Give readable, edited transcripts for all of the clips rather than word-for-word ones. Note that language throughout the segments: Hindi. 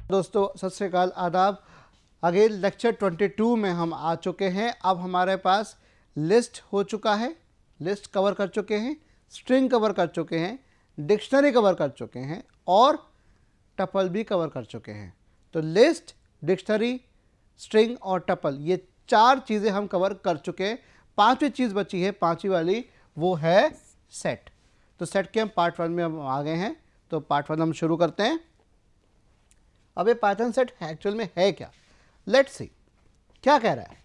दोस्तों सत श्री अकाल, आदाब। अगेन लेक्चर 22 में हम आ चुके हैं। अब हमारे पास लिस्ट हो चुका है, लिस्ट कवर कर चुके हैं, स्ट्रिंग कवर कर चुके हैं, डिक्शनरी कवर कर चुके हैं और टपल भी कवर कर चुके हैं। तो लिस्ट, डिक्शनरी, स्ट्रिंग और टपल, ये चार चीज़ें हम कवर कर चुके हैं। पांचवी चीज़ बची है, पांचवी वाली, वो है सेट। तो सेट के हम पार्ट 1 में हम आ गए हैं। तो पार्ट 1 हम शुरू करते हैं। अब ये पाइथन सेट एक्चुअल में है क्या, लेट्स सी क्या कह रहा है।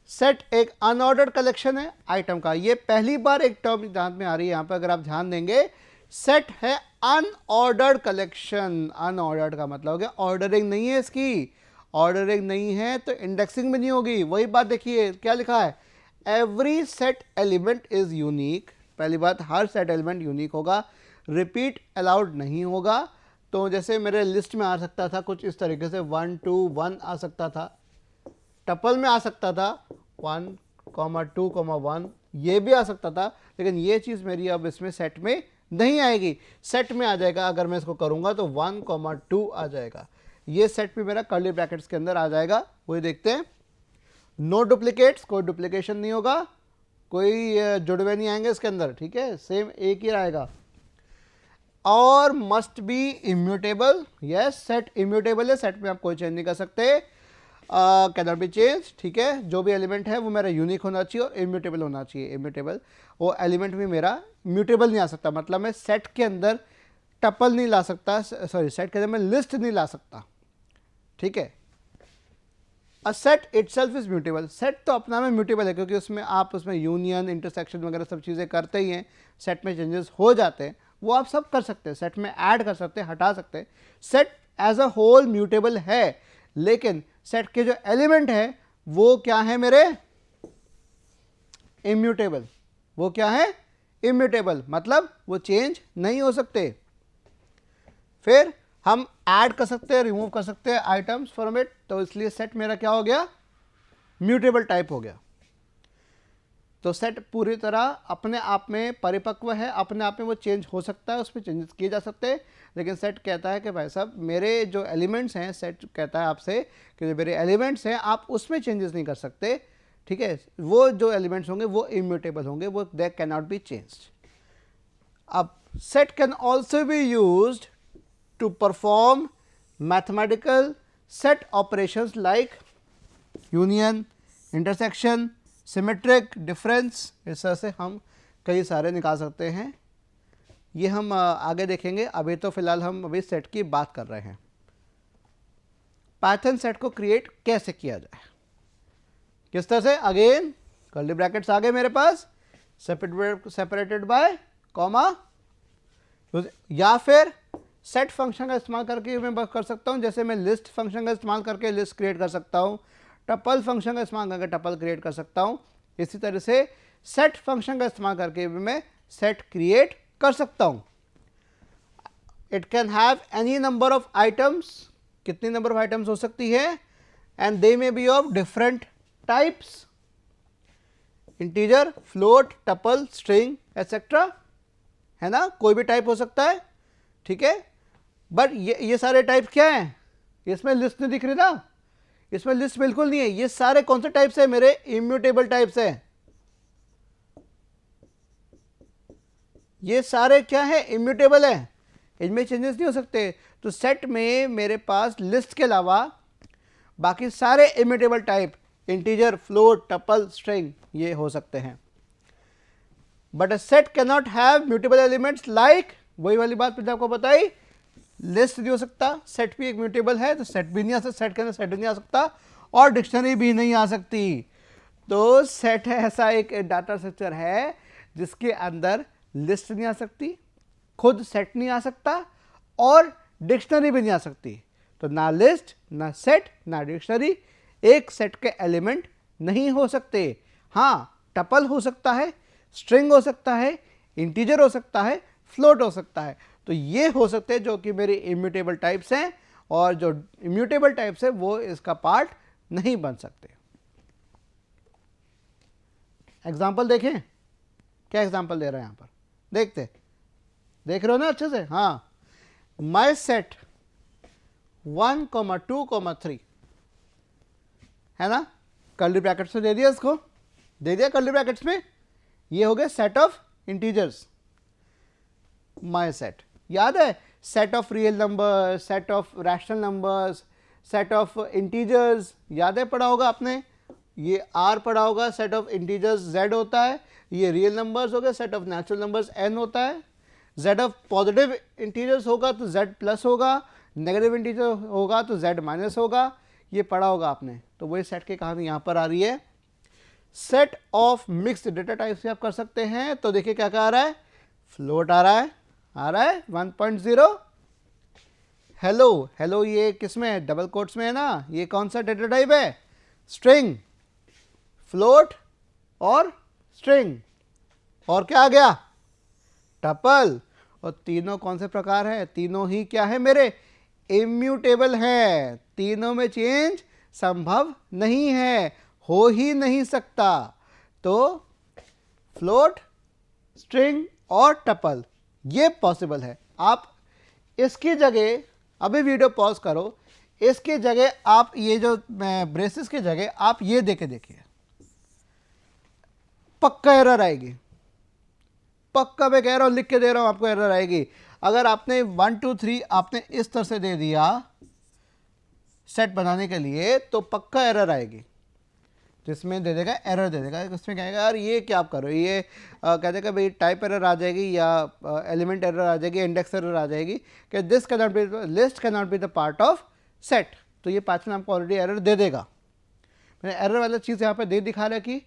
सेट एक अनऑर्डर्ड कलेक्शन है आइटम का। ये पहली बार एक टर्म ध्यान में आ रही है यहाँ पर, अगर आप ध्यान देंगे। सेट है अनऑर्डर्ड कलेक्शन। अनऑर्डर्ड का मतलब हो गया ऑर्डरिंग नहीं है इसकी। ऑर्डरिंग नहीं है तो इंडेक्सिंग भी नहीं होगी। वही बात देखिए क्या लिखा है, every set element is unique. पहली बात, हर सेट एलिमेंट यूनिक होगा। रिपीट अलाउड नहीं होगा। तो जैसे मेरे लिस्ट में आ सकता था कुछ इस तरीके से 1 2 1 आ सकता था, टपल में आ सकता था 1, 2, 1, ये भी आ सकता था। लेकिन ये चीज़ मेरी अब इसमें सेट में नहीं आएगी। सेट में आ जाएगा अगर मैं इसको करूँगा तो 1, 2 आ जाएगा। ये सेट भी मेरा कर्ली ब्रैकेट्स के अंदर आ जाएगा। वही देखते हैं। नो डुप्लीकेट्स, कोई डुप्लीकेशन नहीं होगा, कोई जुड़वे नहीं आएंगे इसके अंदर, ठीक है, सेम एक ही आएगा। और must be immutable. Yes, set immutable है, सेट में आप कोई चेंज नहीं कर सकते। कैन नॉट बी चेंज, ठीक है। जो भी एलिमेंट है वो मेरा यूनिक होना चाहिए और इम्यूटेबल होना चाहिए। इम्यूटेबल, वो एलिमेंट भी मेरा म्यूटेबल नहीं आ सकता। मतलब मैं सेट के अंदर टपल नहीं ला सकता, सॉरी सेट के अंदर मैं लिस्ट नहीं ला सकता, ठीक है। A set itself is mutable. Set तो अपना में म्यूटेबल है क्योंकि उसमें आप उसमें यूनियन, इंटरसेक्शन वगैरह सब चीज़ें करते ही हैं। सेट में चेंजेस हो जाते हैं, वो आप सब कर सकते हैं। सेट में ऐड कर सकते हैं, हटा सकते हैं। Set as a whole mutable है, लेकिन सेट के जो एलिमेंट है वो क्या है मेरे, इम्यूटेबल। वो क्या है, इम्यूटेबल, मतलब वो चेंज नहीं हो सकते। फिर हम ऐड कर सकते हैं, रिमूव कर सकते हैं आइटम्स फ्रॉम इट। तो इसलिए सेट मेरा क्या हो गया, म्यूटेबल टाइप हो गया। तो सेट पूरी तरह अपने आप में परिपक्व है, अपने आप में वो चेंज हो सकता है, उसमें चेंजेस किए जा सकते हैं। लेकिन सेट कहता है कि भाई साहब मेरे जो एलिमेंट्स हैं, सेट कहता है आपसे कि जो मेरे एलिमेंट्स हैं आप उसमें चेंजेस नहीं कर सकते, ठीक है। वो जो एलिमेंट्स होंगे वो इम्यूटेबल होंगे, वो they can not be changed. अब set can also be used to perform mathematical set operations like union, intersection, symmetric, difference. इस तरह से हम कई सारे निकाल सकते हैं। ये हम आगे देखेंगे। अभी तो फिलहाल हम अभी सेट की बात कर रहे हैं। पाइथन सेट को क्रिएट कैसे किया जाए, किस तरह से। अगेन कर्ली ब्रैकेट्स आ गए मेरे पास, सेपरेटेड बाय कॉमा, या फिर सेट फंक्शन का इस्तेमाल करके मैं कर सकता हूं। जैसे मैं लिस्ट फंक्शन का इस्तेमाल करके लिस्ट क्रिएट कर सकता हूं, टपल फंक्शन का इस्तेमाल करके टपल क्रिएट कर सकता हूं। इसी तरह से सेट फंक्शन का इस्तेमाल करके भी मैं सेट क्रिएट कर सकता हूं। It can have any number of items. कितनी नंबर ऑफ आइटम्स हो सकती है, and they may be of different types, integer, float, tuple, string etcetera, है ना, कोई भी टाइप हो सकता है, ठीक है। बट ये सारे टाइप क्या हैं, इसमें लिस्ट नहीं दिख रही ना, इसमें लिस्ट बिल्कुल नहीं है। ये सारे कौन से टाइप्स है, मेरे इम्यूटेबल टाइप्स हैं। ये सारे क्या है, इम्यूटेबल है, इनमें चेंजेस नहीं हो सकते। तो सेट में मेरे पास लिस्ट के अलावा बाकी सारे immutable type, integer, float, tuple, string, ये हो सकते हैं। But a set can not have mutable elements like, वही वाली बात मैंने आपको बताई, लिस्ट नहीं हो सकता। सेट भी एक म्यूटेबल है तो सेट भी नहीं आ सकता, सेट के अंदर सेट भी नहीं आ सकता और डिक्शनरी भी नहीं आ सकती। तो सेट है ऐसा एक डाटा स्ट्रक्चर है जिसके अंदर लिस्ट नहीं आ सकती, खुद सेट नहीं आ सकता और डिक्शनरी भी नहीं आ सकती। तो ना लिस्ट, ना सेट, ना डिक्शनरी, एक सेट के एलिमेंट नहीं हो सकते। हाँ, टपल हो सकता है, स्ट्रिंग हो सकता है, इंटीजर हो सकता है, फ्लोट हो सकता है। तो ये हो सकते हैं जो कि मेरे इम्यूटेबल टाइप्स हैं, और जो इम्यूटेबल टाइप्स है वो इसका पार्ट नहीं बन सकते। एग्जाम्पल देखें, क्या एग्जाम्पल दे रहे हैं यहां पर, देखते, देख रहे हो ना अच्छे से। हाँ, माई सेट 1, 2, 3, है ना, कर्ली ब्रैकेट्स में दे दिया, इसको दे दिया कर्ली ब्रैकेट्स में। ये हो गए set of integers, my set. याद है, set of real number, set of rational numbers, set of integers, याद है पढ़ा होगा आपने। ये R पढ़ा होगा, सेट ऑफ इंटीजर्स Z होता है, ये रियल नंबर्स हो गए, set of natural numbers N होता है। Z ऑफ पॉजिटिव इंटीजर्स होगा तो Z प्लस होगा, नेगेटिव इंटीजर होगा तो Z माइनस होगा, ये पढ़ा होगा आपने। तो वही सेट की कहानी यहाँ पर आ रही है। Set of mixed data type से आप कर सकते हैं। तो देखिए क्या क्या आ रहा है, फ्लोट आ रहा है 1.0। हेलो, हेलो ये किस में है, डबल कोट्स में है ना, ये कौन सा डेटा टाइप है, स्ट्रिंग, फ्लोट और स्ट्रिंग। और क्या आ गया, टपल। और तीनों कौन से प्रकार है, तीनों ही क्या है मेरे, इम्यूटेबल है, तीनों में चेंज संभव नहीं है, हो ही नहीं सकता। तो फ्लोट, स्ट्रिंग और टपल ये पॉसिबल है। आप इसकी जगह अभी वीडियो पॉज करो, इसकी जगह आप ये जो ब्रेसेस की जगह आप ये देके देखिए, पक्का एरर आएगी, पक्का मैं कह रहा हूं, लिख के दे रहा हूं आपको, एरर आएगी। अगर आपने 1 2 3 आपने इस तरह से दे दिया सेट बनाने के लिए तो पक्का एरर आएगी। तो इसमें दे देगा, एरर दे देगा, इसमें कहेगा यार ये क्या आप करो, ये कह देगा भाई टाइप एरर आ जाएगी या एलिमेंट एरर आ जाएगी, इंडेक्स एरर आ जाएगी कि this can not B, list can not be the part of set. तो ये पाइथन आपको ऑलरेडी एरर दे देगा। मैंने एरर वाला चीज़ यहाँ पे दे दिखा रहा है कि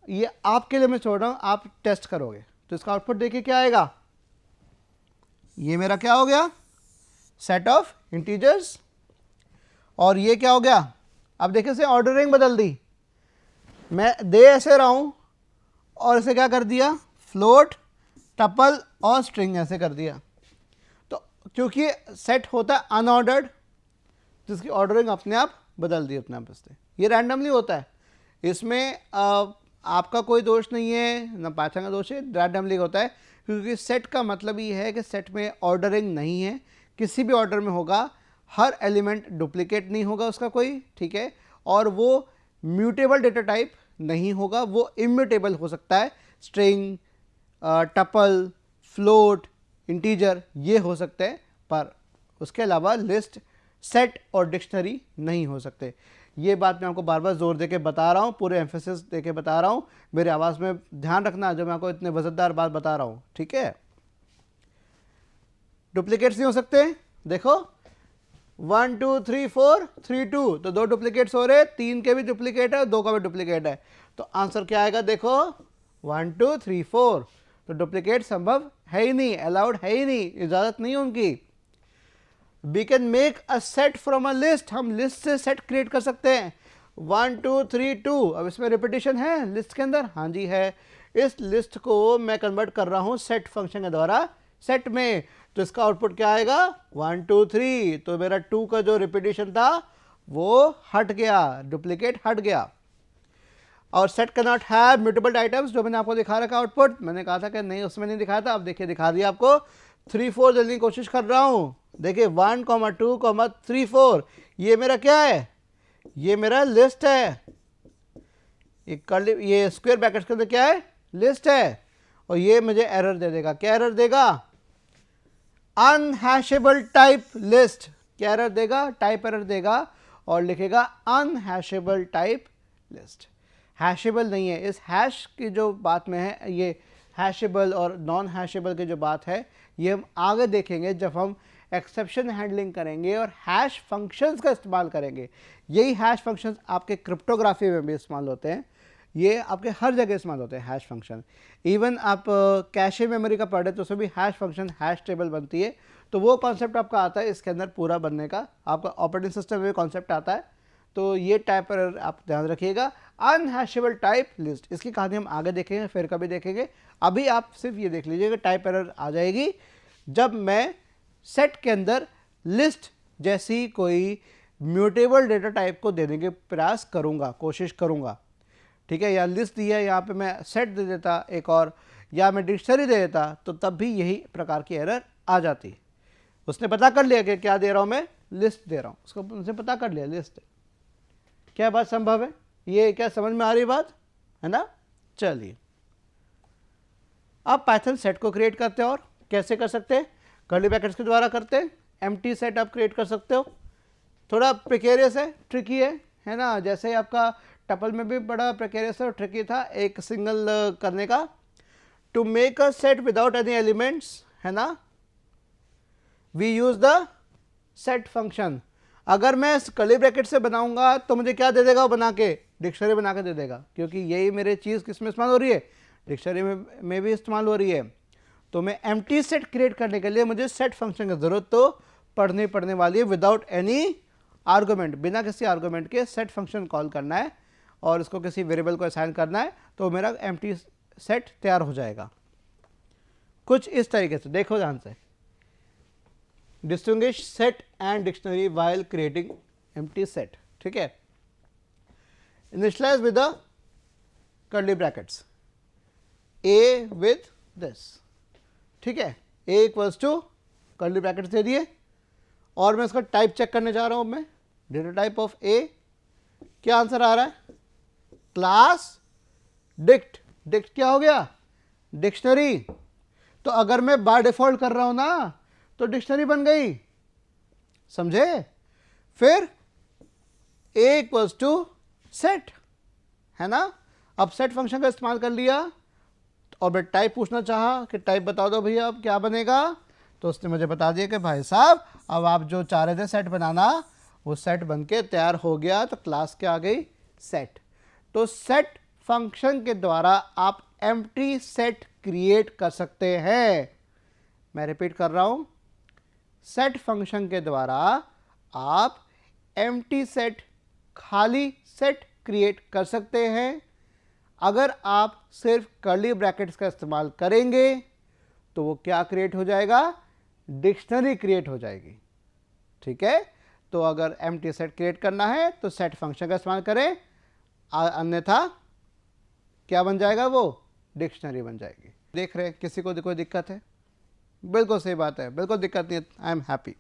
ये आपके लिए मैं छोड़ रहा हूँ, आप टेस्ट करोगे। तो इसका आउटपुट देखिए क्या आएगा, ये मेरा क्या हो गया, सेट ऑफ इंटीजर्स। और ये क्या हो गया, अब देखिए इसे ऑर्डरिंग बदल दी, मैं दे ऐसे रहा हूं और इसे क्या कर दिया, फ्लोट, टपल और स्ट्रिंग ऐसे कर दिया। तो क्योंकि सेट होता है अनऑर्डर्ड, जिसकी ऑर्डरिंग अपने आप बदल दी अपने आप से, ये रैंडमली होता है, इसमें आपका कोई दोष नहीं है ना पाइथन का दोष है, रैंडमली होता है। क्योंकि सेट का मतलब ये है कि सेट में ऑर्डरिंग नहीं है, किसी भी ऑर्डर में होगा, हर एलिमेंट डुप्लीकेट नहीं होगा उसका कोई, ठीक है, और वो म्यूटेबल डेटा टाइप नहीं होगा, वो इम्यूटेबल हो सकता है, स्ट्रिंग, टपल, फ्लोट, इंटीजर ये हो सकते हैं, पर उसके अलावा लिस्ट, सेट और डिक्शनरी नहीं हो सकते। ये बात मैं आपको बार बार जोर देके बता रहा हूँ, पूरे एम्फेसिस देके बता रहा हूँ, मेरे आवाज़ में ध्यान रखना जो मैं आपको इतने वजनदार बात बता रहा हूँ, ठीक है। डुप्लीकेट्स नहीं हो सकते, देखो 1 2 3 4 3 2, तो 2 डुप्लीकेट्स हो रहे, 3 के भी डुप्लीकेट है, 2 का भी डुप्लीकेट है। तो आंसर क्या आएगा, देखो 1 2 3 4। तो डुप्लीकेट संभव है ही नहीं, अलाउड है ही नहीं, इजाजत नहीं उनकी। We can make a set from a list, हम लिस्ट से सेट क्रिएट कर सकते हैं। 1 2 3 2, अब इसमें रिपीटिशन है लिस्ट के अंदर, हाँ जी है। इस लिस्ट को मैं कन्वर्ट कर रहा हूं सेट फंक्शन के द्वारा सेट में, तो इसका आउटपुट क्या आएगा 1 2 3। तो मेरा 2 का जो रिपीटिशन था वो हट गया, डुप्लीकेट हट गया। और set can not have mutable items, जो मैंने आपको दिखा रखा आउटपुट, मैंने कहा था कि नहीं उसमें नहीं दिखाया था, अब देखिए दिखा दिया आपको। 3 4 जल्दी की कोशिश कर रहा हूँ, देखिए 1 2 3 4, ये मेरा क्या है, ये मेरा लिस्ट है, ये स्क्वायर ब्रैकेट्स के अंदर क्या है, लिस्ट है। और ये मुझे एरर दे देगा, क्या एरर देगा, अनहैशेबल टाइप लिस्ट, क्या एरर देगा, टाइप एरर देगा और लिखेगा अनहैशेबल टाइप लिस्ट। हैशेबल नहीं है, इस हैश की जो बात में है, ये हैशेबल और नॉन हैशेबल की जो बात है ये हम आगे देखेंगे जब हम एक्सेप्शन हैंडलिंग करेंगे और हैश फंक्शंस का इस्तेमाल करेंगे। यही हैश फंक्शंस आपके क्रिप्टोग्राफी में भी इस्तेमाल होते हैं, ये आपके हर जगह इस्तेमाल होते हैं हैश फंक्शन। इवन आप कैशे मेमोरी का पढ़े तो उसमें भी हैश फंक्शन, हैश टेबल बनती है, तो वो कॉन्सेप्ट आपका आता है इसके अंदर पूरा बनने का, आपका ऑपरेटिंग सिस्टम में कॉन्सेप्ट आता है। तो ये टाइप एरर आप ध्यान रखिएगा, अनहैशेबल टाइप लिस्ट, इसकी कहानी हम आगे देखेंगे, फिर कभी देखेंगे। अभी आप सिर्फ ये देख लीजिए कि टाइप एरर आ जाएगी जब मैं सेट के अंदर लिस्ट जैसी कोई म्यूटेबल डेटा टाइप को देने के प्रयास करूंगा, कोशिश करूंगा, ठीक है। या लिस्ट दिया, यहाँ पे मैं सेट दे देता एक और, या मैं डिक्शनरी दे देता, तो तब भी यही प्रकार की एरर आ जाती। उसने पता कर लिया कि क्या दे रहा हूँ मैं, लिस्ट दे रहा हूँ, उसको उनसे पता कर लिया लिस्ट। क्या बात संभव है? ये क्या समझ में आ रही बात है ना? चलिए अब पाइथन सेट को क्रिएट करते हैं। और कैसे कर सकते हैं? कर्ली ब्रैकेट्स के द्वारा करते हैं। एम्प्टी सेट आप क्रिएट कर सकते हो। थोड़ा प्रिकेरियस है, ट्रिकी है ना? जैसे आपका टपल में भी बड़ा प्रिकेरियस और ट्रिकी था एक सिंगल करने का। To make a set without any elements, है ना, we use the set function. अगर मैं कर्ली ब्रैकेट से बनाऊंगा तो मुझे क्या दे देगा? बना के डिक्शनरी बना के दे देगा, क्योंकि यही मेरे चीज़ किस में इस्तेमाल हो रही है? डिक्शनरी में भी इस्तेमाल हो रही है। तो मैं एम्प्टी सेट क्रिएट करने के लिए मुझे सेट फंक्शन की जरूरत तो पड़ने वाली है। विदाउट एनी आर्गुमेंट, बिना किसी आर्गुमेंट के सेट फंक्शन कॉल करना है और उसको किसी वेरिएबल को असाइन करना है, तो मेरा एम्प्टी सेट तैयार हो जाएगा। कुछ इस तरीके से देखो ध्यान से। Distinguish set and dictionary while creating empty set. ठीक है, initialize with the curly brackets a with this. ठीक है, a equals to curly brackets दे दिए और मैं इसका टाइप चेक करने जा रहा हूं। मैं डेटा टाइप ऑफ ए, क्या आंसर आ रहा है? Class dict. डिक्ट क्या हो गया? डिक्शनरी। तो अगर मैं बाय डिफॉल्ट कर रहा हूं ना तो डिक्शनरी बन गई, समझे? फिर ए इक्वल्स टू सेट, है ना? अब सेट फंक्शन का इस्तेमाल कर लिया और मैं टाइप पूछना चाहा कि टाइप बता दो भैया अब क्या बनेगा, तो उसने मुझे बता दिया कि भाई साहब अब आप जो चाह रहे थे सेट बनाना वो सेट बन के तैयार हो गया। तो क्लास क्या आ गई? सेट। तो सेट फंक्शन के द्वारा आप एम्प्टी सेट क्रिएट कर सकते हैं। मैं रिपीट कर रहा हूं, सेट फंक्शन के द्वारा आप एम्प्टी सेट, खाली सेट क्रिएट कर सकते हैं। अगर आप सिर्फ कर्ली ब्रैकेट्स का इस्तेमाल करेंगे तो वो क्या क्रिएट हो जाएगा? डिक्शनरी क्रिएट हो जाएगी। ठीक है, तो अगर एम्प्टी सेट क्रिएट करना है तो सेट फंक्शन का इस्तेमाल करें, अन्यथा क्या बन जाएगा? वो डिक्शनरी बन जाएगी। देख रहे हैं किसी को कोई दिक्कत है? बिल्कुल सही बात है, बिल्कुल दिक्कत नहीं है। I am happy.